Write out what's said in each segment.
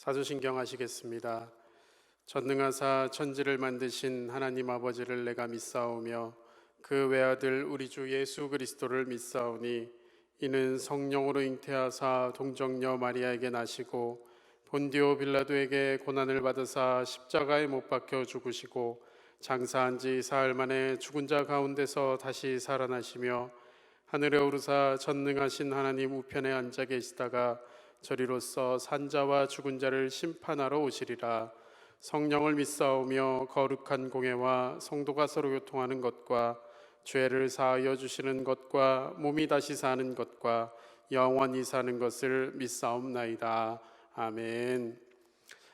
사도신경 하시겠습니다. 전능하사 천지를 만드신 하나님 아버지를 내가 믿사오며 그 외아들 우리 주 예수 그리스도를 믿사오니 이는 성령으로 잉태하사 동정녀 마리아에게 나시고 본디오 빌라도에게 고난을 받으사 십자가에 못 박혀 죽으시고 장사한 지 사흘 만에 죽은 자 가운데서 다시 살아나시며 하늘에 오르사 전능하신 하나님 우편에 앉아 계시다가 저리로서 산자와 죽은 자를 심판하러 오시리라. 성령을 믿사오며 거룩한 공회와 성도가 서로 교통하는 것과 죄를 사하여 주시는 것과 몸이 다시 사는 것과 영원히 사는 것을 믿사옵나이다. 아멘.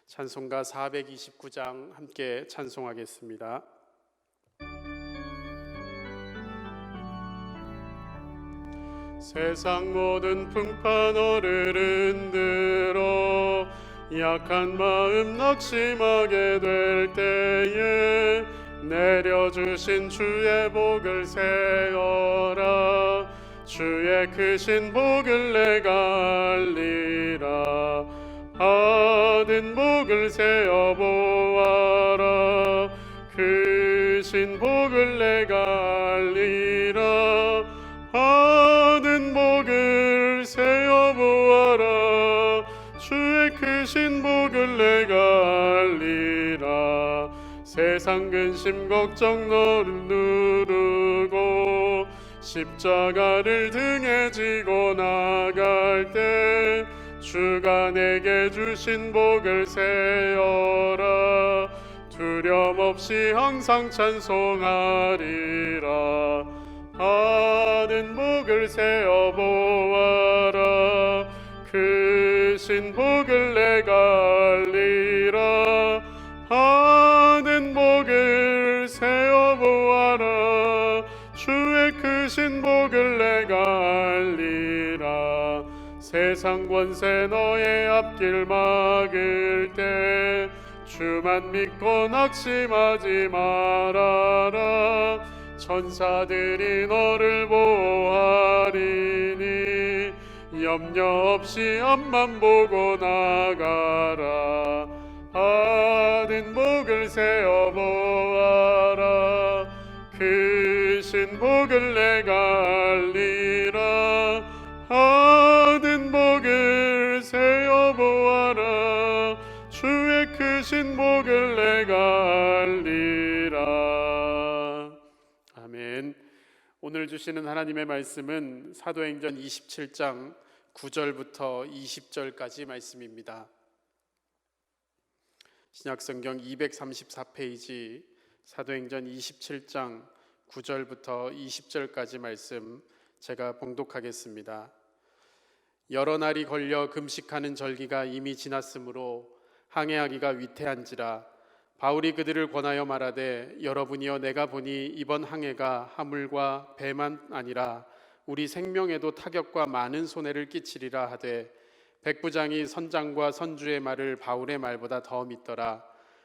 찬송가 429장 함께 찬송하겠습니다. 세상 모든 풍파너를 흔들어 약한 마음 낙심하게 될 때에 내려주신 주의 복을 세어라. 주의 크신 복을 내가 알리라. 받은 복을 세어 보아라. 크신 복을 내가 알리라. 받은 복을 세어 보아라. 주의 크신 복을 내가 알리라. 세상 근심 걱정 너를 누르고 십자가를 등에 지고 나갈 때 주가 내게 주신 복을 세어라. 두려움 없이 항상 찬송하리라. 받은 복을 세어 보아라. 크신 복을 내가 알리라. 받은 복을 세어 보아라. 주의 크신 복을 내가 알리라. 세상 권세 너의 앞길 막을 때 주만 믿고 낙심하지 말아라. 천사들이 너를 보호하리니 염려 없이 앞만 보고 나가라. 받은 복을 세어 보아라. 크신 복을 내가 알리라. 받은 복을 세어 보아라. 주의 크신 복을 내가 알리라. 아멘. 오늘 주시는 하나님의 말씀은 사도행전 27장 9절부터 20절까지 말씀입니다. 신약성경 234페이지 사도행전 27장 9절부터 20절까지 말씀 제가 봉독하겠습니다. 여러 날이 걸려 금식하는 절기가 이미 지났으므로 항해하기가 위태한지라 바울이 그들을 권하여 말하되 여러분이여 내가 보니 이번 항해가 하물과 배만 아니라 우리 생명에도 타격과 많은 손해를 끼치리라 하되 백부장이 선장과 선주의 말을 바울의 말보다 더 믿더라.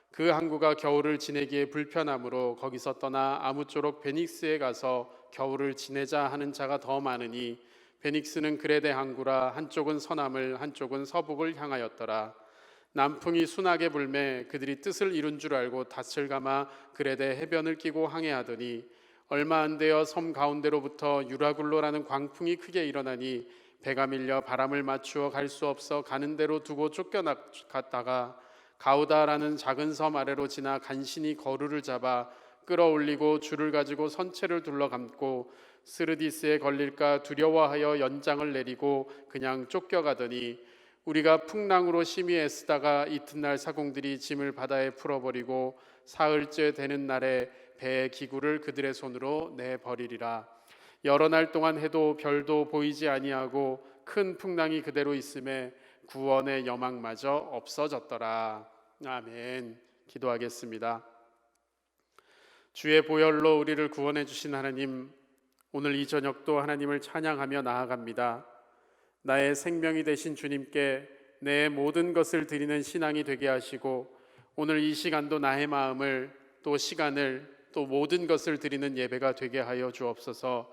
그 항구가 겨울을 지내기에 불편하므로 거기서 떠나 아무쪼록 베닉스에 가서 겨울을 지내자 하는 자가 더 많으니 베닉스는 그레데 항구라. 한쪽은 서남을 한쪽은 서북을 향하였더라. 남풍이 순하게 불매 그들이 뜻을 이룬 줄 알고 닻을 감아 그레데 해변을 끼고 항해하더니 얼마 안 되어 섬 가운데로부터 유라굴로라는 광풍이 크게 일어나니 배가 밀려 바람을 맞추어 갈 수 없어 가는 대로 두고 쫓겨나갔다가 가우다라는 작은 섬 아래로 지나 간신히 거루를 잡아 끌어올리고 줄을 가지고 선체를 둘러감고 스르디스에 걸릴까 두려워하여 연장을 내리고 그냥 쫓겨가더니 우리가 풍랑으로 심히 애쓰다가 이튿날 사공들이 짐을 바다에 풀어버리고 사흘째 되는 날에 배의 기구를 그들의 손으로 내버리리라. 여러 날 동안 해도 별도 보이지 아니하고 큰 풍랑이 그대로 있음에 구원의 여망마저 없어졌더라. 아멘. 기도하겠습니다. 주의 보혈로 우리를 구원해 주신 하나님, 오늘 이 저녁도 하나님을 찬양하며 나아갑니다. 나의 생명이 되신 주님께 내 모든 것을 드리는 신앙이 되게 하시고 오늘 이 시간도 나의 마음을 또 시간을 또 모든 것을 드리는 예배가 되게 하여 주옵소서.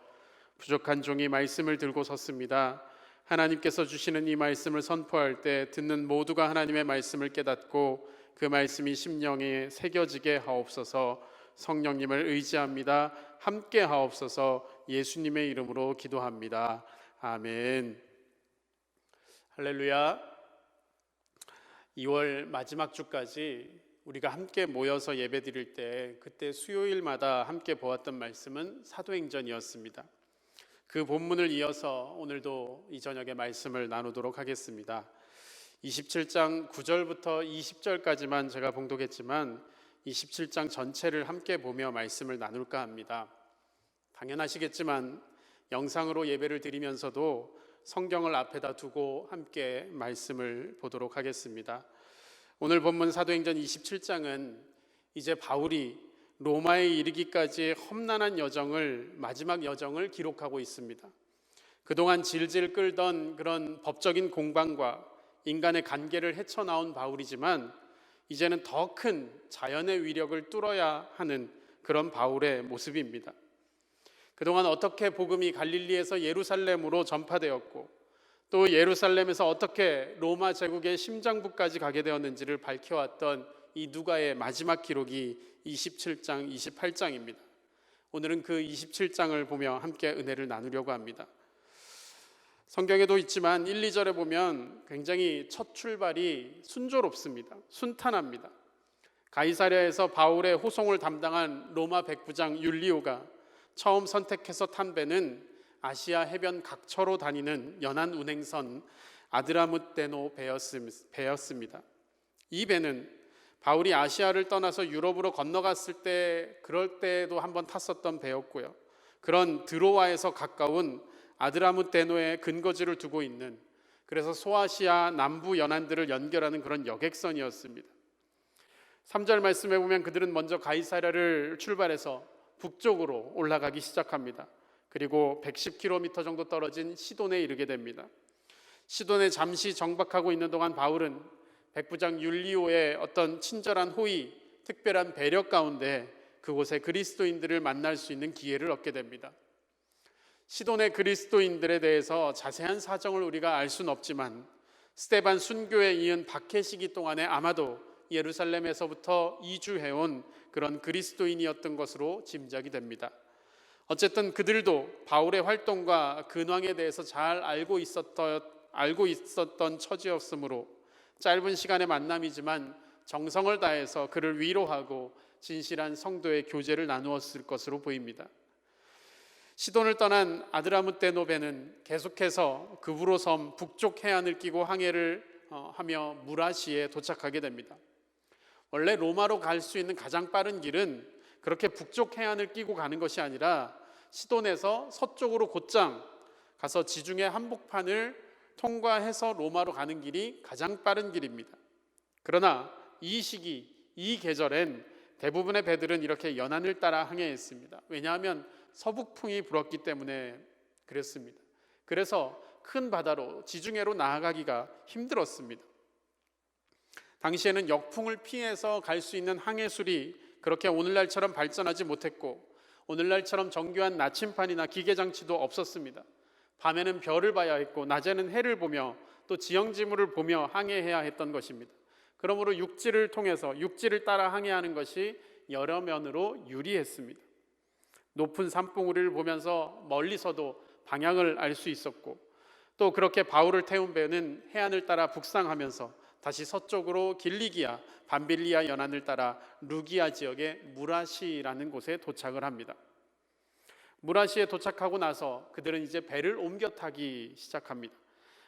부족한 종이 말씀을 들고 섰습니다. 하나님께서 주시는 이 말씀을 선포할 때 듣는 모두가 하나님의 말씀을 깨닫고 그 말씀이 심령에 새겨지게 하옵소서. 성령님을 의지합니다. 함께 하옵소서. 예수님의 이름으로 기도합니다. 아멘. 할렐루야. 2월 마지막 주까지 우리가 함께 모여서 예배 드릴 때 그때 수요일마다 함께 보았던 말씀은 사도행전이었습니다. 그 본문을 이어서 오늘도 이 저녁에 말씀을 나누도록 하겠습니다. 27장 9절부터 20절까지만 제가 봉독했지만 27장 전체를 함께 보며 말씀을 나눌까 합니다. 당연하시겠지만 영상으로 예배를 드리면서도 성경을 앞에다 두고 함께 말씀을 보도록 하겠습니다. 오늘 본문 사도행전 27장은 이제 바울이 로마에 이르기까지의 험난한 여정을, 마지막 여정을 기록하고 있습니다. 그동안 질질 끌던 그런 법적인 공방과 인간의 관계를 헤쳐나온 바울이지만 이제는 더 큰 자연의 위력을 뚫어야 하는 그런 바울의 모습입니다. 그동안 어떻게 복음이 갈릴리에서 예루살렘으로 전파되었고 또 예루살렘에서 어떻게 로마 제국의 심장부까지 가게 되었는지를 밝혀왔던 이 누가의 마지막 기록이 27장, 28장입니다. 오늘은 그 27장을 보며 함께 은혜를 나누려고 합니다. 성경에도 있지만 1, 2절에 보면 굉장히 첫 출발이 순조롭습니다. 순탄합니다. 가이사랴에서 바울의 호송을 담당한 로마 백부장 율리오가 처음 선택해서 탄 배는 아시아 해변 각처로 다니는 연안 운행선 아드라무떼노 배였습니다. 이 배는 바울이 아시아를 떠나서 유럽으로 건너갔을 때 그럴 때도 한번 탔었던 배였고요. 그런 드로아에서 가까운 아드라무떼노에 근거지를 두고 있는, 그래서 소아시아 남부 연안들을 연결하는 그런 여객선이었습니다. 3절 말씀에 보면 그들은 먼저 가이사랴를 출발해서 북쪽으로 올라가기 시작합니다. 그리고 110km 정도 떨어진 시돈에 이르게 됩니다. 시돈에 잠시 정박하고 있는 동안 바울은 백부장 율리오의 어떤 친절한 호의, 특별한 배려 가운데 그곳에 그리스도인들을 만날 수 있는 기회를 얻게 됩니다. 시돈의 그리스도인들에 대해서 자세한 사정을 우리가 알 수는 없지만 스데반 순교에 이은 박해 시기 동안에 아마도 예루살렘에서부터 이주해온 그런 그리스도인이었던 것으로 짐작이 됩니다. 어쨌든 그들도 바울의 활동과 근황에 대해서 잘 알고 있었던 처지였으므로 짧은 시간의 만남이지만 정성을 다해서 그를 위로하고 진실한 성도의 교제를 나누었을 것으로 보입니다. 시돈을 떠난 아드라무떼노 배는 계속해서 그브로 섬 북쪽 해안을 끼고 항해를 하며 무라시에 도착하게 됩니다. 원래 로마로 갈 수 있는 가장 빠른 길은 그렇게 북쪽 해안을 끼고 가는 것이 아니라 시돈에서 서쪽으로 곧장 가서 지중해 한복판을 통과해서 로마로 가는 길이 가장 빠른 길입니다. 그러나 이 시기, 이 계절엔 대부분의 배들은 이렇게 연안을 따라 항해했습니다. 왜냐하면 서북풍이 불었기 때문에 그랬습니다. 그래서 큰 바다로 지중해로 나아가기가 힘들었습니다. 당시에는 역풍을 피해서 갈 수 있는 항해술이 그렇게 오늘날처럼 발전하지 못했고 오늘날처럼 정교한 나침판이나 기계장치도 없었습니다. 밤에는 별을 봐야 했고 낮에는 해를 보며 또 지형지물을 보며 항해해야 했던 것입니다. 그러므로 육지를 따라 항해하는 것이 여러 면으로 유리했습니다. 높은 산봉우리를 보면서 멀리서도 방향을 알 수 있었고 또 그렇게 바울을 태운 배는 해안을 따라 북상하면서 다시 서쪽으로 길리기아, 밤빌리아 연안을 따라 루기아 지역의 무라시라는 곳에 도착을 합니다. 무라시에 도착하고 나서 그들은 이제 배를 옮겨 타기 시작합니다.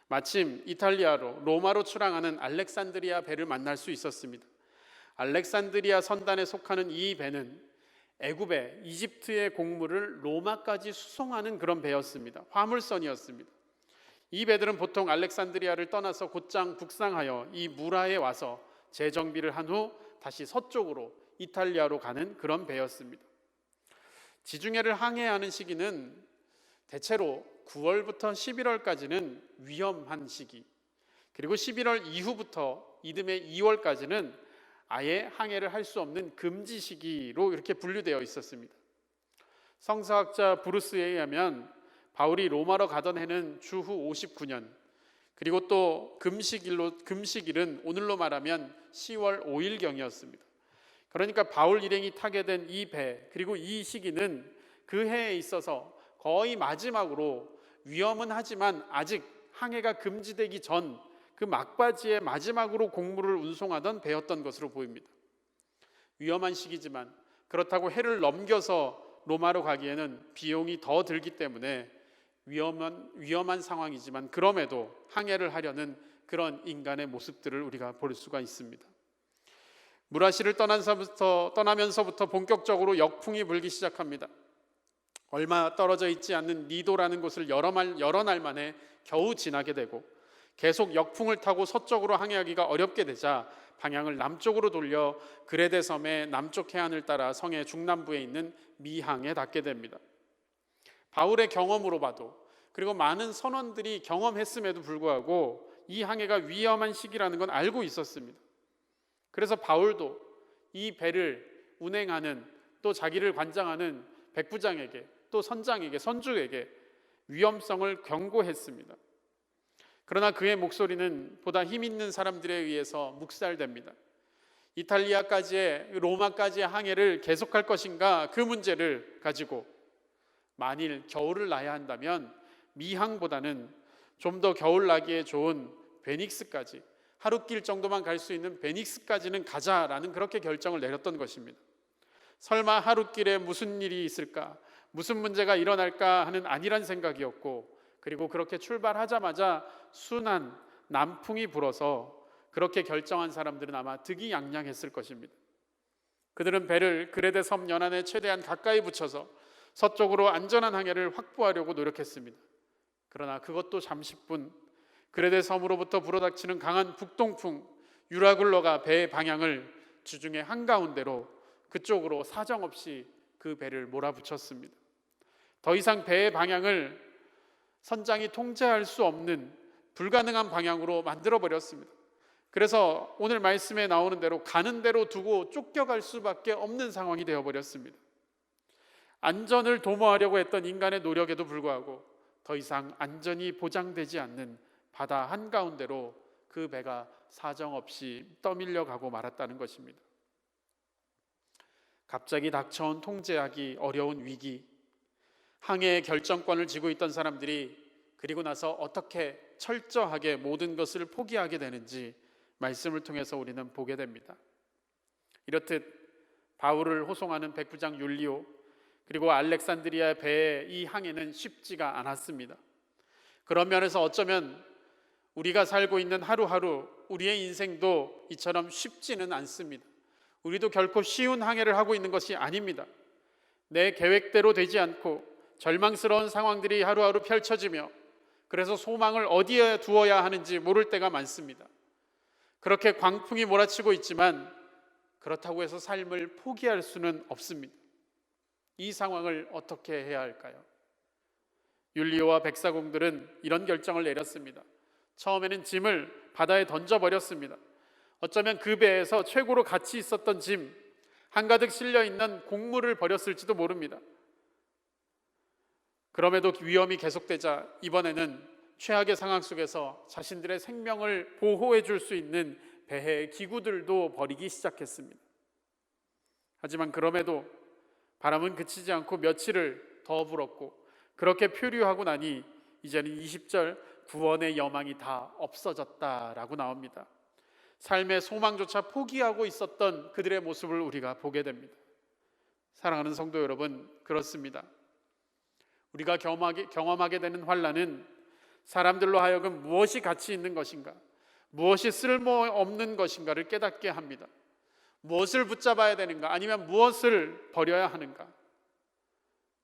마침 이탈리아로 로마로 출항하는 알렉산드리아 배를 만날 수 있었습니다. 알렉산드리아 선단에 속하는 이 배는 애굽의 이집트의 곡물을 로마까지 수송하는 그런 배였습니다. 화물선이었습니다. 이 배들은 보통 알렉산드리아를 떠나서 곧장 북상하여 이 무라에 와서 재정비를 한 후 다시 서쪽으로 이탈리아로 가는 그런 배였습니다. 지중해를 항해하는 시기는 대체로 9월부터 11월까지는 위험한 시기, 그리고 11월 이후부터 이듬해 2월까지는 아예 항해를 할 수 없는 금지 시기로 이렇게 분류되어 있었습니다. 성서학자 브루스에 의하면 바울이 로마로 가던 해는 주후 59년, 그리고 또 금식일은 오늘로 말하면 10월 5일경이었습니다. 그러니까 바울 일행이 타게 된 이 배, 그리고 이 시기는 그 해에 있어서 거의 마지막으로 위험은 하지만 아직 항해가 금지되기 전 그 막바지에 마지막으로 곡물을 운송하던 배였던 것으로 보입니다. 위험한 시기지만 그렇다고 해를 넘겨서 로마로 가기에는 비용이 더 들기 때문에 위험한 상황이지만 그럼에도 항해를 하려는 그런 인간의 모습들을 우리가 볼 수가 있습니다. 무라시를 떠나면서부터 본격적으로 역풍이 불기 시작합니다. 얼마 떨어져 있지 않는 니도라는 곳을 여러 날 만에 겨우 지나게 되고, 계속 역풍을 타고 서쪽으로 항해하기가 어렵게 되자 방향을 남쪽으로 돌려 그레데 섬의 남쪽 해안을 따라 성의 중남부에 있는 미항에 닿게 됩니다. 바울의 경험으로 봐도, 그리고 많은 선원들이 경험했음에도 불구하고 이 항해가 위험한 시기라는 건 알고 있었습니다. 그래서 바울도 이 배를 운행하는, 또 자기를 관장하는 백부장에게, 또 선장에게, 선주에게 위험성을 경고했습니다. 그러나 그의 목소리는 보다 힘 있는 사람들에 의해서 묵살됩니다. 이탈리아까지의, 로마까지의 항해를 계속할 것인가, 그 문제를 가지고 만일 겨울을 나야 한다면 미항보다는 좀 더 겨울 나기에 좋은 베닉스까지, 하룻길 정도만 갈 수 있는 베닉스까지는 가자라는 그렇게 결정을 내렸던 것입니다. 설마 하룻길에 무슨 일이 있을까, 무슨 문제가 일어날까 하는 안일한 생각이었고, 그리고 그렇게 출발하자마자 순한 남풍이 불어서 그렇게 결정한 사람들은 아마 득이양양했을 것입니다. 그들은 배를 그레데 섬 연안에 최대한 가까이 붙여서 서쪽으로 안전한 항해를 확보하려고 노력했습니다. 그러나 그것도 잠시뿐. 그레데 섬으로부터 불어닥치는 강한 북동풍 유라굴러가 배의 방향을 주중의 한가운데로, 그쪽으로 사정없이 그 배를 몰아붙였습니다. 더 이상 배의 방향을 선장이 통제할 수 없는 불가능한 방향으로 만들어버렸습니다. 그래서 오늘 말씀에 나오는 대로 가는 대로 두고 쫓겨갈 수밖에 없는 상황이 되어버렸습니다. 안전을 도모하려고 했던 인간의 노력에도 불구하고 더 이상 안전이 보장되지 않는 바다 한가운데로 그 배가 사정없이 떠밀려 가고 말았다는 것입니다. 갑자기 닥쳐온 통제하기 어려운 위기, 항해의 결정권을 쥐고 있던 사람들이 그리고 나서 어떻게 철저하게 모든 것을 포기하게 되는지 말씀을 통해서 우리는 보게 됩니다. 이렇듯 바울을 호송하는 백부장 율리오, 그리고 알렉산드리아 배의 이 항해는 쉽지가 않았습니다. 그런 면에서 어쩌면 우리가 살고 있는 하루하루, 우리의 인생도 이처럼 쉽지는 않습니다. 우리도 결코 쉬운 항해를 하고 있는 것이 아닙니다. 내 계획대로 되지 않고 절망스러운 상황들이 하루하루 펼쳐지며, 그래서 소망을 어디에 두어야 하는지 모를 때가 많습니다. 그렇게 광풍이 몰아치고 있지만 그렇다고 해서 삶을 포기할 수는 없습니다. 이 상황을 어떻게 해야 할까요? 율리오와 백사공들은 이런 결정을 내렸습니다. 처음에는 짐을 바다에 던져버렸습니다. 어쩌면 그 배에서 최고로 가치 있었던 짐, 한가득 실려있는 곡물을 버렸을지도 모릅니다. 그럼에도 위험이 계속되자 이번에는 최악의 상황 속에서 자신들의 생명을 보호해 줄 수 있는 배의 기구들도 버리기 시작했습니다. 하지만 그럼에도 바람은 그치지 않고 며칠을 더 불었고, 그렇게 표류하고 나니 이제는 20절 구원의 여망이 다 없어졌다라고 나옵니다. 삶의 소망조차 포기하고 있었던 그들의 모습을 우리가 보게 됩니다. 사랑하는 성도 여러분, 그렇습니다. 우리가 경험하게 되는 환난은 사람들로 하여금 무엇이 가치 있는 것인가, 무엇이 쓸모없는 것인가를 깨닫게 합니다. 무엇을 붙잡아야 되는가, 아니면 무엇을 버려야 하는가,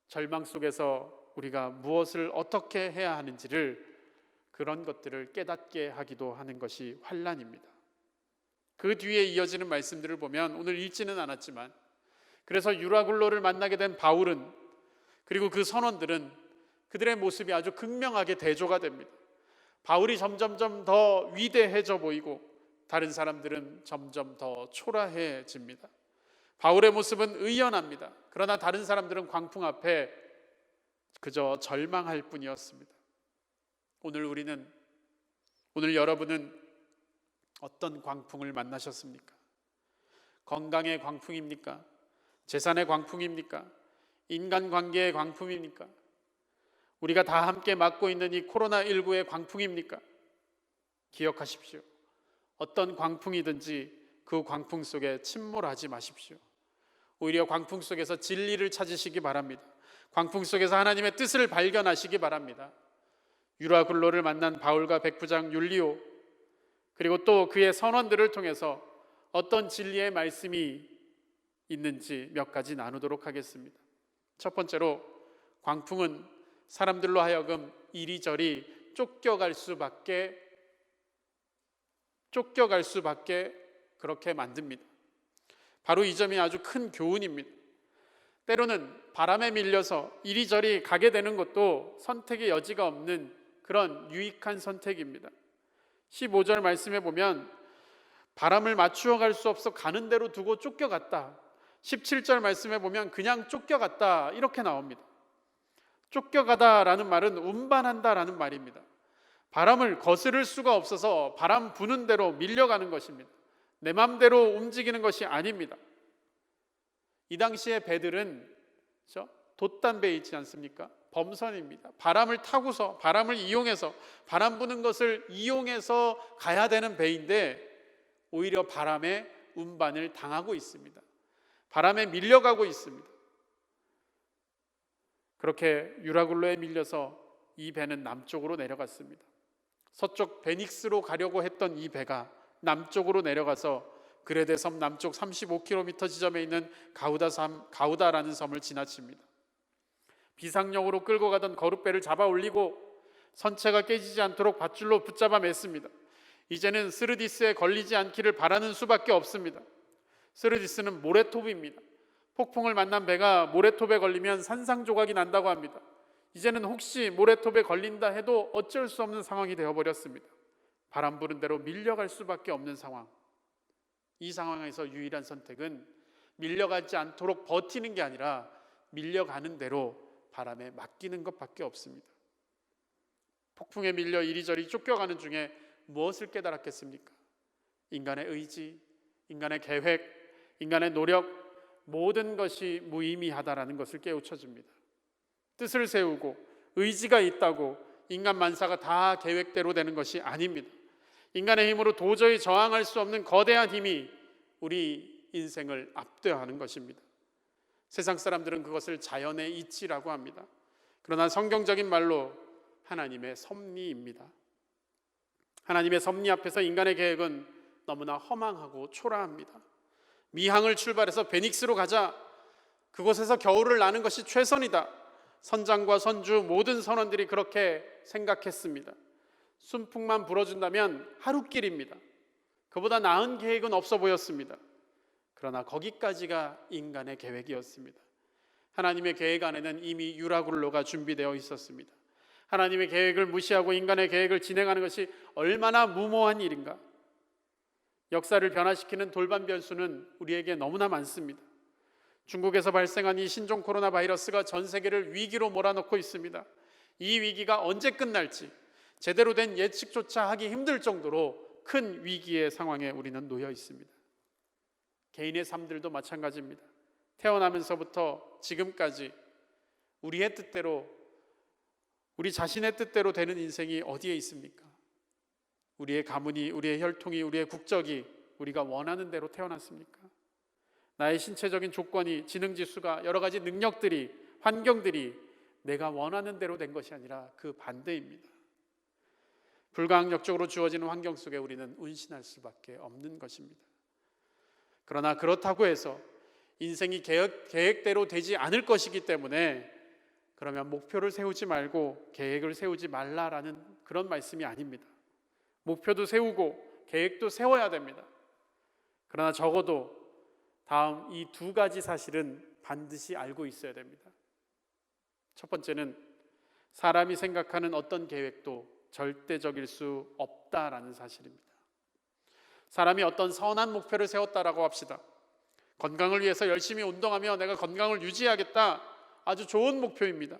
절망 속에서 우리가 무엇을 어떻게 해야 하는지를, 그런 것들을 깨닫게 하기도 하는 것이 환난입니다. 그 뒤에 이어지는 말씀들을 보면 오늘 읽지는 않았지만, 그래서 유라굴로를 만나게 된 바울은, 그리고 그 선원들은 그들의 모습이 아주 극명하게 대조가 됩니다. 바울이 점점점 더 위대해져 보이고 다른 사람들은 점점 더 초라해집니다. 바울의 모습은 의연합니다. 그러나 다른 사람들은 광풍 앞에 그저 절망할 뿐이었습니다. 오늘 여러분은 어떤 광풍을 만나셨습니까? 건강의 광풍입니까? 재산의 광풍입니까? 인간관계의 광풍입니까? 우리가 다 함께 맞고 있는 이 코로나19의 광풍입니까? 기억하십시오. 어떤 광풍이든지 그 광풍 속에 침몰하지 마십시오. 오히려 광풍 속에서 진리를 찾으시기 바랍니다. 광풍 속에서 하나님의 뜻을 발견하시기 바랍니다. 유라굴로를 만난 바울과 백부장 율리오, 그리고 또 그의 선원들을 통해서 어떤 진리의 말씀이 있는지 몇 가지 나누도록 하겠습니다. 첫 번째로, 광풍은 사람들로 하여금 이리저리 쫓겨갈 수밖에 그렇게 만듭니다. 바로 이 점이 아주 큰 교훈입니다. 때로는 바람에 밀려서 이리저리 가게 되는 것도 선택의 여지가 없는 그런 유익한 선택입니다. 15절 말씀에 보면 바람을 맞추어 갈 수 없어 가는 대로 두고 쫓겨갔다. 17절 말씀에 보면 그냥 쫓겨갔다, 이렇게 나옵니다. 쫓겨가다라는 말은 운반한다라는 말입니다. 바람을 거스를 수가 없어서 바람 부는 대로 밀려가는 것입니다. 내 맘대로 움직이는 것이 아닙니다. 이 당시의 배들은 돛단배 있지 않습니까? 범선입니다. 바람을 타고서, 바람을 이용해서, 바람 부는 것을 이용해서 가야 되는 배인데 오히려 바람에 운반을 당하고 있습니다. 바람에 밀려가고 있습니다. 그렇게 유라굴로에 밀려서 이 배는 남쪽으로 내려갔습니다. 서쪽 베닉스로 가려고 했던 이 배가 남쪽으로 내려가서 그레데 섬 남쪽 35km 지점에 있는 가우다라는 섬을 지나칩니다. 비상용으로 끌고 가던 거룻배를 잡아 올리고 선체가 깨지지 않도록 밧줄로 붙잡아 맸습니다. 이제는 스르디스에 걸리지 않기를 바라는 수밖에 없습니다. 스르디스는 모래톱입니다. 폭풍을 만난 배가 모래톱에 걸리면 산산조각이 난다고 합니다. 이제는 혹시 모래톱에 걸린다 해도 어쩔 수 없는 상황이 되어버렸습니다. 바람 부는 대로 밀려갈 수밖에 없는 상황. 이 상황에서 유일한 선택은 밀려가지 않도록 버티는 게 아니라 밀려가는 대로 바람에 맡기는 것밖에 없습니다. 폭풍에 밀려 이리저리 쫓겨가는 중에 무엇을 깨달았겠습니까? 인간의 의지, 인간의 계획, 인간의 노력, 모든 것이 무의미하다라는 것을 깨우쳐줍니다. 뜻을 세우고 의지가 있다고 인간 만사가 다 계획대로 되는 것이 아닙니다. 인간의 힘으로 도저히 저항할 수 없는 거대한 힘이 우리 인생을 압도하는 것입니다. 세상 사람들은 그것을 자연의 이치라고 합니다. 그러나 성경적인 말로 하나님의 섭리입니다. 하나님의 섭리 앞에서 인간의 계획은 너무나 허망하고 초라합니다. 미항을 출발해서 베닉스로 가자, 그곳에서 겨울을 나는 것이 최선이다. 선장과 선주 모든 선원들이 그렇게 생각했습니다. 순풍만 불어준다면 하루길입니다. 그보다 나은 계획은 없어 보였습니다. 그러나 거기까지가 인간의 계획이었습니다. 하나님의 계획 안에는 이미 유라굴로가 준비되어 있었습니다. 하나님의 계획을 무시하고 인간의 계획을 진행하는 것이 얼마나 무모한 일인가. 역사를 변화시키는 돌발 변수는 우리에게 너무나 많습니다. 중국에서 발생한 이 신종 코로나 바이러스가 전 세계를 위기로 몰아넣고 있습니다. 이 위기가 언제 끝날지 제대로 된 예측조차 하기 힘들 정도로 큰 위기의 상황에 우리는 놓여 있습니다. 개인의 삶들도 마찬가지입니다. 태어나면서부터 지금까지 우리의 뜻대로, 우리 자신의 뜻대로 되는 인생이 어디에 있습니까? 우리의 가문이, 우리의 혈통이, 우리의 국적이 우리가 원하는 대로 태어났습니까? 나의 신체적인 조건이, 지능지수가, 여러 가지 능력들이, 환경들이 내가 원하는 대로 된 것이 아니라 그 반대입니다. 불가항력적으로 주어지는 환경 속에 우리는 운신할 수밖에 없는 것입니다. 그러나 그렇다고 해서 인생이 계획대로 되지 않을 것이기 때문에 그러면 목표를 세우지 말고 계획을 세우지 말라라는 그런 말씀이 아닙니다. 목표도 세우고 계획도 세워야 됩니다. 그러나 적어도 다음 이 두 가지 사실은 반드시 알고 있어야 됩니다. 첫 번째는 사람이 생각하는 어떤 계획도 절대적일 수 없다라는 사실입니다. 사람이 어떤 선한 목표를 세웠다라고 합시다. 건강을 위해서 열심히 운동하며 내가 건강을 유지하겠다. 아주 좋은 목표입니다.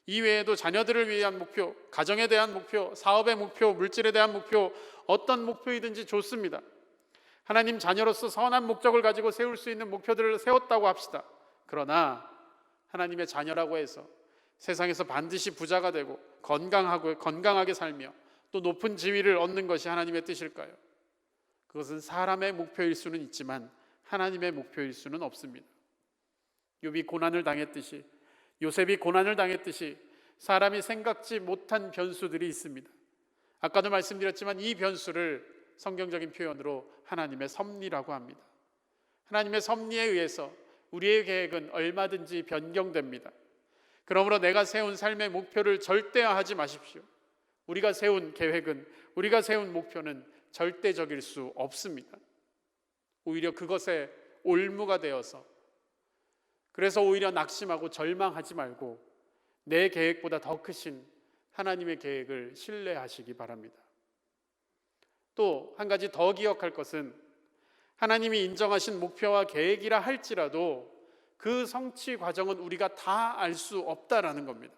이외에도 자녀들을 위한 목표, 가정에 대한 목표, 사업의 목표, 물질에 대한 목표, 어떤 목표이든지 좋습니다. 하나님 자녀로서 선한 목적을 가지고 세울 수 있는 목표들을 세웠다고 합시다. 그러나 하나님의 자녀라고 해서 세상에서 반드시 부자가 되고 건강하게 살며 또 높은 지위를 얻는 것이 하나님의 뜻일까요? 그것은 사람의 목표일 수는 있지만 하나님의 목표일 수는 없습니다. 욥이 고난을 당했듯이, 요셉이 고난을 당했듯이 사람이 생각지 못한 변수들이 있습니다. 아까도 말씀드렸지만 이 변수를 성경적인 표현으로 하나님의 섭리라고 합니다. 하나님의 섭리에 의해서 우리의 계획은 얼마든지 변경됩니다. 그러므로 내가 세운 삶의 목표를 절대화하지 마십시오. 우리가 세운 계획은, 우리가 세운 목표는 절대적일 수 없습니다. 오히려 그것에 올무가 되어서, 그래서 오히려 낙심하고 절망하지 말고 내 계획보다 더 크신 하나님의 계획을 신뢰하시기 바랍니다. 또 한 가지 더 기억할 것은 하나님이 인정하신 목표와 계획이라 할지라도 그 성취 과정은 우리가 다 알 수 없다라는 겁니다.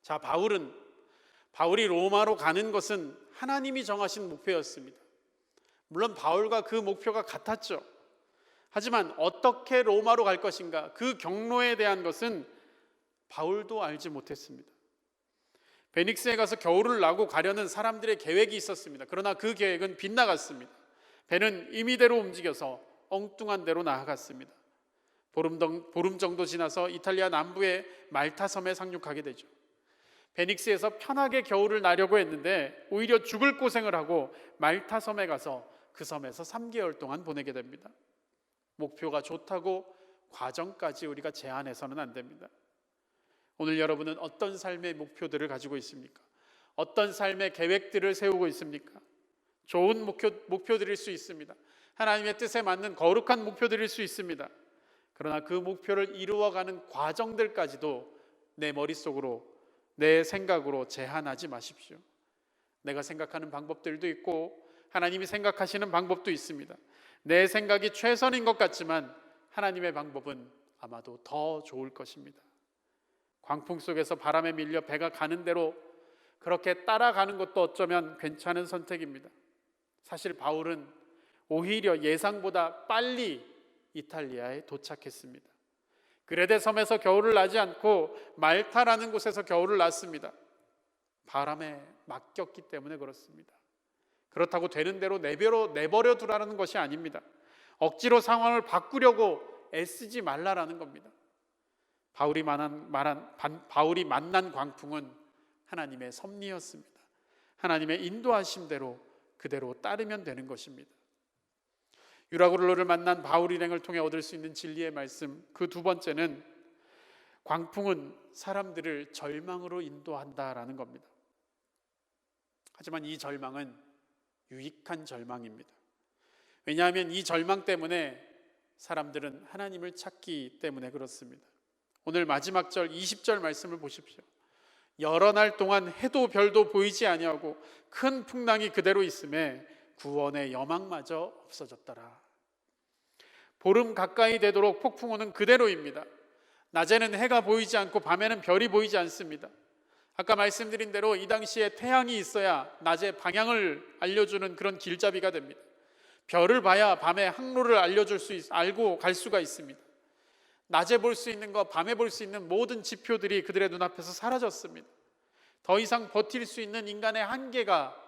자, 바울이 로마로 가는 것은 하나님이 정하신 목표였습니다. 물론 바울과 그 목표가 같았죠. 하지만 어떻게 로마로 갈 것인가, 그 경로에 대한 것은 바울도 알지 못했습니다. 베닉스에 가서 겨울을 나고 가려는 사람들의 계획이 있었습니다. 그러나 그 계획은 빗나갔습니다. 배는 임의대로 움직여서 엉뚱한 데로 나아갔습니다. 보름 정도 지나서 이탈리아 남부의 말타 섬에 상륙하게 되죠. 베닉스에서 편하게 겨울을 나려고 했는데 오히려 죽을 고생을 하고 말타 섬에 가서 그 섬에서 3개월 동안 보내게 됩니다. 목표가 좋다고 과정까지 우리가 제한해서는 안 됩니다. 오늘 여러분은 어떤 삶의 목표들을 가지고 있습니까? 어떤 삶의 계획들을 세우고 있습니까? 좋은 목표들일 수 있습니다. 하나님의 뜻에 맞는 거룩한 목표들일 수 있습니다. 그러나 그 목표를 이루어가는 과정들까지도 내 머릿속으로, 내 생각으로 제한하지 마십시오. 내가 생각하는 방법들도 있고 하나님이 생각하시는 방법도 있습니다. 내 생각이 최선인 것 같지만 하나님의 방법은 아마도 더 좋을 것입니다. 광풍 속에서 바람에 밀려 배가 가는 대로 그렇게 따라가는 것도 어쩌면 괜찮은 선택입니다. 사실 바울은 오히려 예상보다 빨리 이탈리아에 도착했습니다. 그레데 섬에서 겨울을 나지 않고 말타라는 곳에서 겨울을 났습니다. 바람에 맡겼기 때문에 그렇습니다. 그렇다고 되는 대로 내버려 두라는 것이 아닙니다. 억지로 상황을 바꾸려고 애쓰지 말라라는 겁니다. 바울이 만난 광풍은 하나님의 섭리였습니다. 하나님의 인도하심대로 그대로 따르면 되는 것입니다. 유라굴로를 만난 바울 일행을 통해 얻을 수 있는 진리의 말씀, 그 두 번째는 광풍은 사람들을 절망으로 인도한다라는 겁니다. 하지만 이 절망은 유익한 절망입니다. 왜냐하면 이 절망 때문에 사람들은 하나님을 찾기 때문에 그렇습니다. 오늘 마지막 절 20절 말씀을 보십시오. 여러 날 동안 해도 별도 보이지 아니하고 큰 풍랑이 그대로 있음에 구원의 여망마저 없어졌더라. 보름 가까이 되도록 폭풍우는 그대로입니다. 낮에는 해가 보이지 않고 밤에는 별이 보이지 않습니다. 아까 말씀드린 대로 이 당시에 태양이 있어야 낮에 방향을 알려주는 그런 길잡이가 됩니다. 별을 봐야 밤에 항로를 알고 갈 수가 있습니다. 낮에 볼 수 있는 것, 밤에 볼 수 있는 모든 지표들이 그들의 눈앞에서 사라졌습니다. 더 이상 버틸 수 있는 인간의 한계가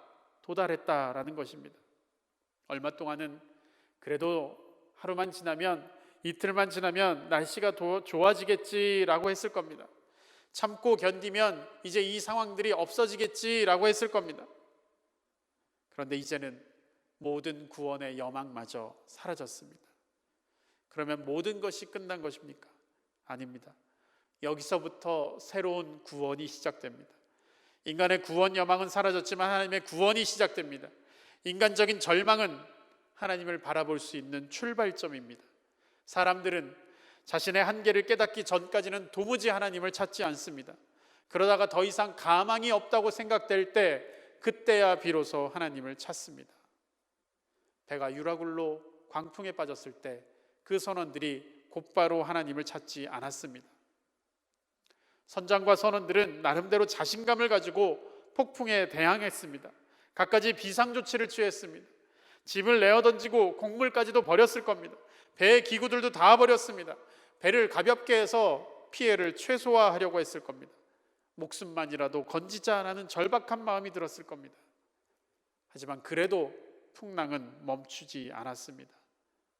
도달했다라는 것입니다. 얼마 동안은 그래도 하루만 지나면, 이틀만 지나면 날씨가 더 좋아지겠지라고 했을 겁니다. 참고 견디면 이제 이 상황들이 없어지겠지라고 했을 겁니다. 그런데 이제는 모든 구원의 여망마저 사라졌습니다. 그러면 모든 것이 끝난 것입니까? 아닙니다. 여기서부터 새로운 구원이 시작됩니다. 인간의 구원 여망은 사라졌지만 하나님의 구원이 시작됩니다. 인간적인 절망은 하나님을 바라볼 수 있는 출발점입니다. 사람들은 자신의 한계를 깨닫기 전까지는 도무지 하나님을 찾지 않습니다. 그러다가 더 이상 가망이 없다고 생각될 때, 그때야 비로소 하나님을 찾습니다. 배가 유라굴로 광풍에 빠졌을 때 그 선원들이 곧바로 하나님을 찾지 않았습니다. 선장과 선원들은 나름대로 자신감을 가지고 폭풍에 대항했습니다. 갖가지 비상조치를 취했습니다. 짐을 내어 던지고 곡물까지도 버렸을 겁니다. 배의 기구들도 다 버렸습니다. 배를 가볍게 해서 피해를 최소화하려고 했을 겁니다. 목숨만이라도 건지자라는 절박한 마음이 들었을 겁니다. 하지만 그래도 풍랑은 멈추지 않았습니다.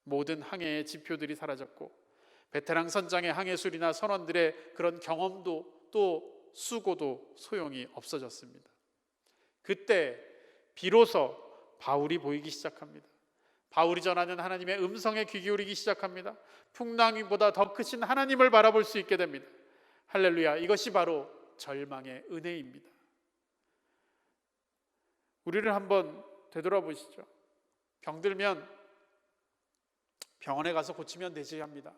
모든 항해의 지표들이 사라졌고 베테랑 선장의 항해술이나 선원들의 그런 경험도 또 수고도 소용이 없어졌습니다. 그때 비로소 바울이 보이기 시작합니다. 바울이 전하는 하나님의 음성에 귀 기울이기 시작합니다. 풍랑보다 더 크신 하나님을 바라볼 수 있게 됩니다. 할렐루야. 이것이 바로 절망의 은혜입니다. 우리를 한번 되돌아보시죠. 병들면 병원에 가서 고치면 되지 합니다.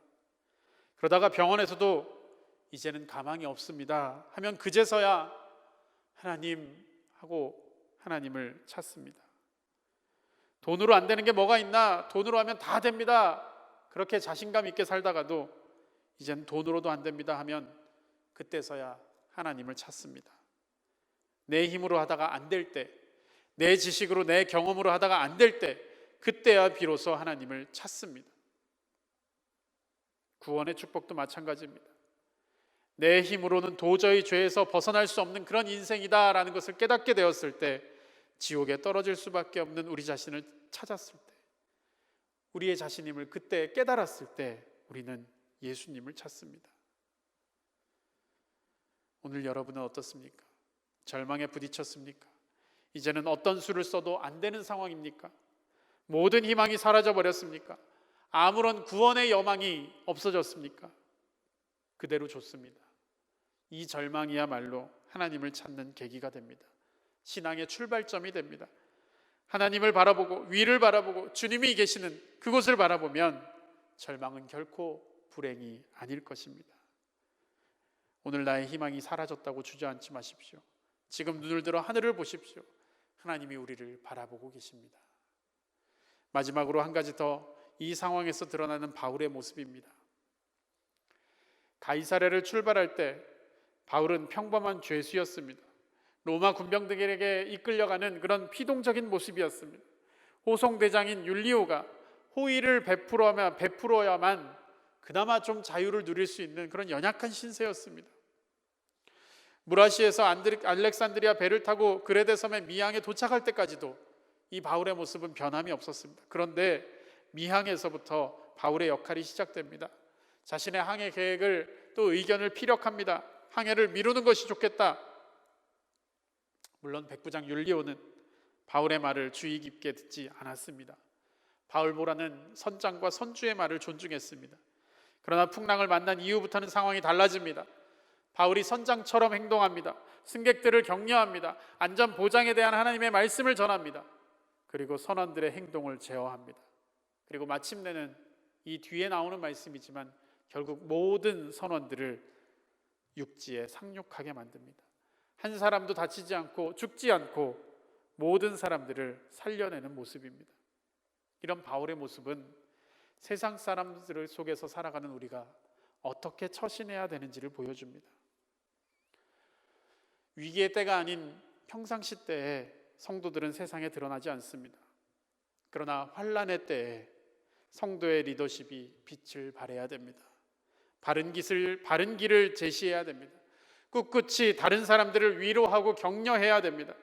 그러다가 병원에서도 이제는 가망이 없습니다 하면 그제서야 하나님하고 하나님을 찾습니다. 돈으로 안 되는 게 뭐가 있나? 돈으로 하면 다 됩니다. 그렇게 자신감 있게 살다가도 이젠 돈으로도 안 됩니다 하면 그때서야 하나님을 찾습니다. 내 힘으로 하다가 안 될 때, 내 지식으로 내 경험으로 하다가 안 될 때, 그때야 비로소 하나님을 찾습니다. 구원의 축복도 마찬가지입니다. 내 힘으로는 도저히 죄에서 벗어날 수 없는 그런 인생이다라는 것을 깨닫게 되었을 때, 지옥에 떨어질 수밖에 없는 우리 자신을 찾았을 때, 우리의 자신임을 그때 깨달았을 때 우리는 예수님을 찾습니다. 오늘 여러분은 어떻습니까? 절망에 부딪혔습니까? 이제는 어떤 수를 써도 안 되는 상황입니까? 모든 희망이 사라져 버렸습니까? 아무런 구원의 여망이 없어졌습니까? 그대로 좋습니다. 이 절망이야말로 하나님을 찾는 계기가 됩니다. 신앙의 출발점이 됩니다. 하나님을 바라보고 위를 바라보고 주님이 계시는 그곳을 바라보면 절망은 결코 불행이 아닐 것입니다. 오늘 나의 희망이 사라졌다고 주저앉지 마십시오. 지금 눈을 들어 하늘을 보십시오. 하나님이 우리를 바라보고 계십니다. 마지막으로 한 가지 더 이 상황에서 드러나는 바울의 모습입니다. 가이사랴를 출발할 때 바울은 평범한 죄수였습니다. 로마 군병들에게 이끌려가는 그런 피동적인 모습이었습니다. 호송대장인 율리오가 호의를 베풀어야만 그나마 좀 자유를 누릴 수 있는 그런 연약한 신세였습니다. 무라시에서 알렉산드리아 배를 타고 그레데 섬의 미항에 도착할 때까지도 이 바울의 모습은 변함이 없었습니다. 그런데 미항에서부터 바울의 역할이 시작됩니다. 자신의 항해 계획을 또 의견을 피력합니다. 항해를 미루는 것이 좋겠다. 물론 백부장 율리오는 바울의 말을 주의 깊게 듣지 않았습니다. 바울보라는 선장과 선주의 말을 존중했습니다. 그러나 풍랑을 만난 이후부터는 상황이 달라집니다. 바울이 선장처럼 행동합니다. 승객들을 격려합니다. 안전 보장에 대한 하나님의 말씀을 전합니다. 그리고 선원들의 행동을 제어합니다. 그리고 마침내는 이 뒤에 나오는 말씀이지만 결국 모든 선원들을 육지에 상륙하게 만듭니다. 한 사람도 다치지 않고 죽지 않고 모든 사람들을 살려내는 모습입니다. 이런 바울의 모습은 세상 사람들 속에서 살아가는 우리가 어떻게 처신해야 되는지를 보여줍니다. 위기의 때가 아닌 평상시 때에 성도들은 세상에 드러나지 않습니다. 그러나 환난의 때에 성도의 리더십이 빛을 발해야 됩니다. 바른 길을 제시해야 됩니다. 꿋꿋이 다른 사람들을 위로하고 격려해야 됩니다.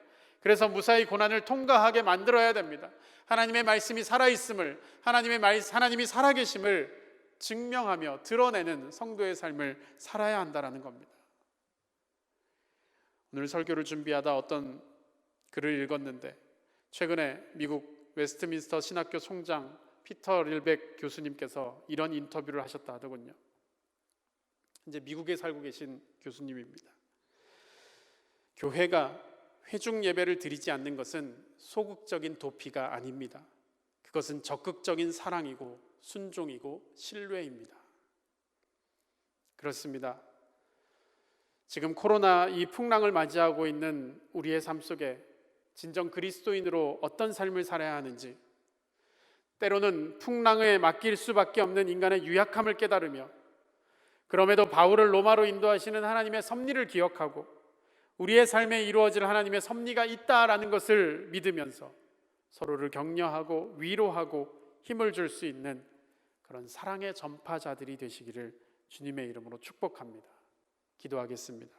그래서 무사히 고난을 통과하게 만들어야 됩니다. 하나님의 말씀이 살아있음을, 하나님이 살아계심을 증명하며 드러내는 성도의 삶을 살아야 한다는 겁니다. 오늘 설교를 준비하다 어떤 글을 읽었는데 최근에 미국 웨스트민스터 신학교 총장 피터 릴백 교수님께서 이런 인터뷰를 하셨다 하더군요. 이제 미국에 살고 계신 교수님입니다. 교회가 회중 예배를 드리지 않는 것은 소극적인 도피가 아닙니다. 그것은 적극적인 사랑이고 순종이고 신뢰입니다. 그렇습니다. 지금 코로나 이 풍랑을 맞이하고 있는 우리의 삶 속에 진정 그리스도인으로 어떤 삶을 살아야 하는지, 때로는 풍랑에 맡길 수밖에 없는 인간의 유약함을 깨달으며 그럼에도 바울을 로마로 인도하시는 하나님의 섭리를 기억하고 우리의 삶에 이루어질 하나님의 섭리가 있다라는 것을 믿으면서 서로를 격려하고 위로하고 힘을 줄 수 있는 그런 사랑의 전파자들이 되시기를 주님의 이름으로 축복합니다. 기도하겠습니다.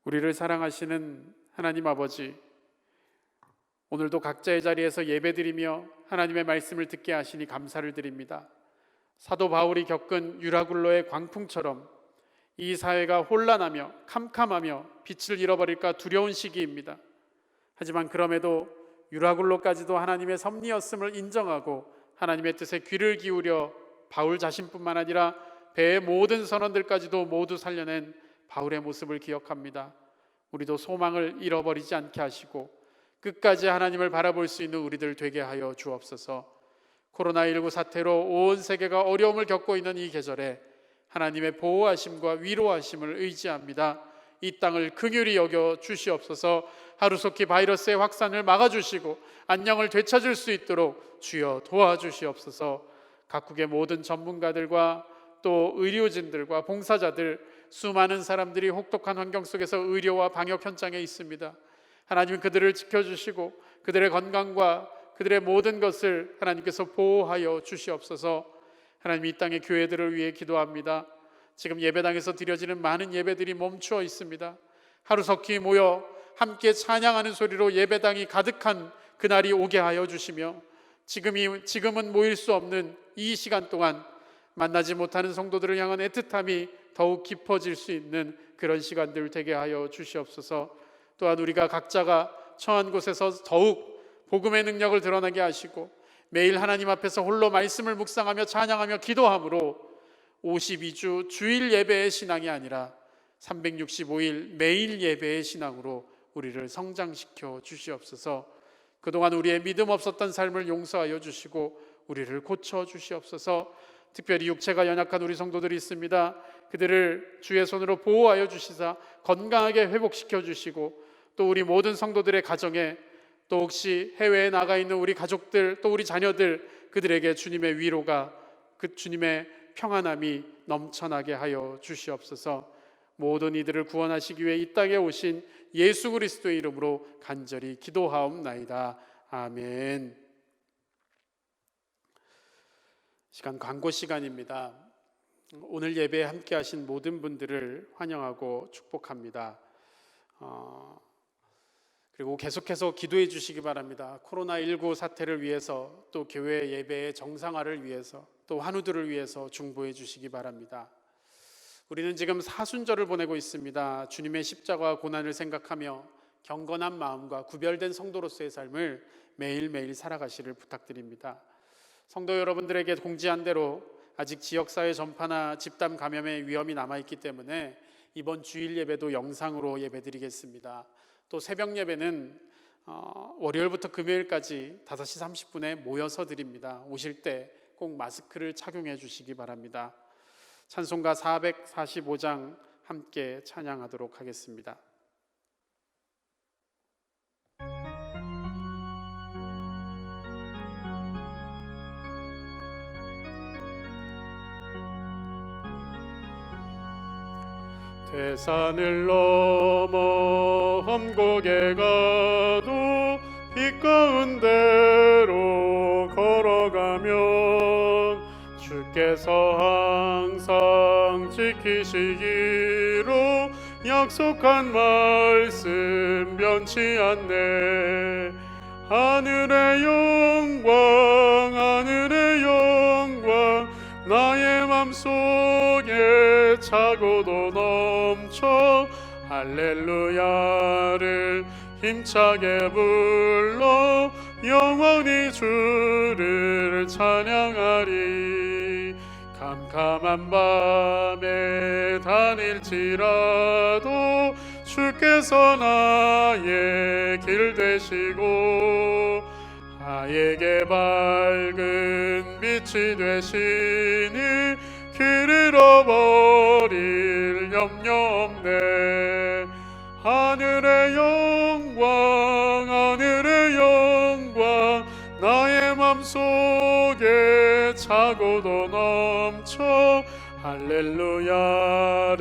우리를 사랑하시는 하나님 아버지, 오늘도 각자의 자리에서 예배드리며 하나님의 말씀을 듣게 하시니 감사를 드립니다. 사도 바울이 겪은 유라굴로의 광풍처럼 이 사회가 혼란하며 캄캄하며 빛을 잃어버릴까 두려운 시기입니다. 하지만 그럼에도 유라굴로까지도 하나님의 섭리였음을 인정하고 하나님의 뜻에 귀를 기울여 바울 자신뿐만 아니라 배의 모든 선원들까지도 모두 살려낸 바울의 모습을 기억합니다. 우리도 소망을 잃어버리지 않게 하시고 끝까지 하나님을 바라볼 수 있는 우리들 되게 하여 주옵소서. 코로나19 사태로 온 세계가 어려움을 겪고 있는 이 계절에 하나님의 보호하심과 위로하심을 의지합니다. 이 땅을 긍휼히 여겨 주시옵소서. 하루속히 바이러스의 확산을 막아주시고 안녕을 되찾을 수 있도록 주여 도와주시옵소서. 각국의 모든 전문가들과 또 의료진들과 봉사자들, 수많은 사람들이 혹독한 환경 속에서 의료와 방역 현장에 있습니다. 하나님 그들을 지켜주시고 그들의 건강과 그들의 모든 것을 하나님께서 보호하여 주시옵소서. 하나님 이 땅의 교회들을 위해 기도합니다. 지금 예배당에서 드려지는 많은 예배들이 멈추어 있습니다. 하루속히 모여 함께 찬양하는 소리로 예배당이 가득한 그날이 오게 하여 주시며 지금은 모일 수 없는 이 시간 동안 만나지 못하는 성도들을 향한 애틋함이 더욱 깊어질 수 있는 그런 시간들 되게 하여 주시옵소서. 또한 우리가 각자가 처한 곳에서 더욱 복음의 능력을 드러나게 하시고 매일 하나님 앞에서 홀로 말씀을 묵상하며 찬양하며 기도함으로 52주 주일 예배의 신앙이 아니라 365일 매일 예배의 신앙으로 우리를 성장시켜 주시옵소서. 그동안 우리의 믿음 없었던 삶을 용서하여 주시고 우리를 고쳐 주시옵소서. 특별히 육체가 연약한 우리 성도들이 있습니다. 그들을 주의 손으로 보호하여 주시사 건강하게 회복시켜 주시고 또 우리 모든 성도들의 가정에 또 혹시 해외에 나가 있는 우리 가족들 또 우리 자녀들 그들에게 주님의 위로가 그 주님의 평안함이 넘쳐나게 하여 주시옵소서. 모든 이들을 구원하시기 위해 이 땅에 오신 예수 그리스도의 이름으로 간절히 기도하옵나이다. 아멘. 시간 광고 시간입니다. 오늘 예배에 함께 하신 모든 분들을 환영하고 축복합니다. 그리고 계속해서 기도해 주시기 바랍니다. 코로나19 사태를 위해서 또 교회 예배의 정상화를 위해서 또 환우들을 위해서 중보해 주시기 바랍니다. 우리는 지금 사순절을 보내고 있습니다. 주님의 십자가와 고난을 생각하며 경건한 마음과 구별된 성도로서의 삶을 매일매일 살아가시를 부탁드립니다. 성도 여러분들에게 공지한 대로 아직 지역사회 전파나 집단 감염의 위험이 남아있기 때문에 이번 주일 예배도 영상으로 예배드리겠습니다. 또 새벽 예배는 월요일부터 금요일까지 5시 30분에 모여서 드립니다. 오실 때 꼭 마스크를 착용해 주시기 바랍니다. 찬송가 445장 함께 찬양하도록 하겠습니다. 태산을 넘어 험곡에 가도 빛 가운데로 걸어가면 주께서 항상 지키시기로 약속한 말씀 변치 않네. 하늘의 영광 나의 맘속에 차고도 넘쳐 할렐루야를 힘차게 불러 영원히 주를 찬양하리. 캄캄한 밤에 다닐지라도 주께서 나의 길 되시고 나에게 밝은 빛이 되시니 길 잃어버릴 염려 없네. 하늘의 영광 나의 맘속에 차고도 넘쳐 할렐루야를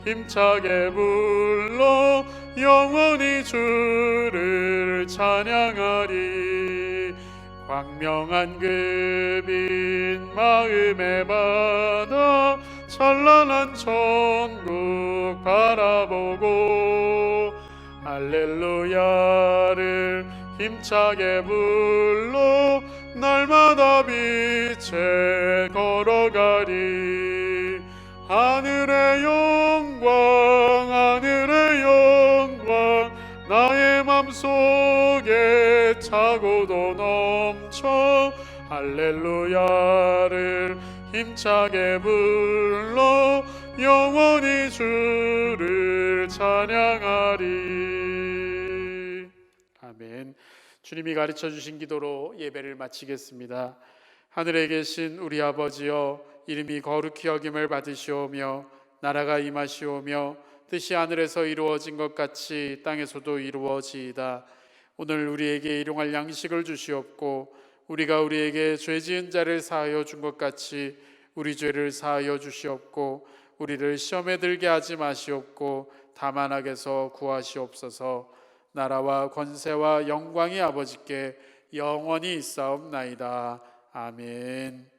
힘차게 불러 영원히 주를 찬양하리. 광명한 그 빛 마음에 받아 찬란한 천국 바라보고 할렐루야를 힘차게 불러 날마다 빛에 걸어가리. 하늘의 영광 하늘의 영광 나의 맘속에 차고도 넘쳐 할렐루야를 힘차게 불러 영원히 주를 찬양하리. 아멘. 주님이 가르쳐 주신 기도로 예배를 마치겠습니다. 하늘에 계신 우리 아버지여, 이름이 거룩히 여김을 받으시오며 나라가 임하시오며 뜻이 하늘에서 이루어진 것 같이 땅에서도 이루어지이다. 오늘 우리에게 일용할 양식을 주시옵고 우리가 우리에게 죄 지은 자를 사하여 준 것 같이 우리 죄를 사하여 주시옵고 우리를 시험에 들게 하지 마시옵고 다만 악에서 구하시옵소서. 나라와 권세와 영광이 아버지께 영원히 있사옵나이다. 아멘.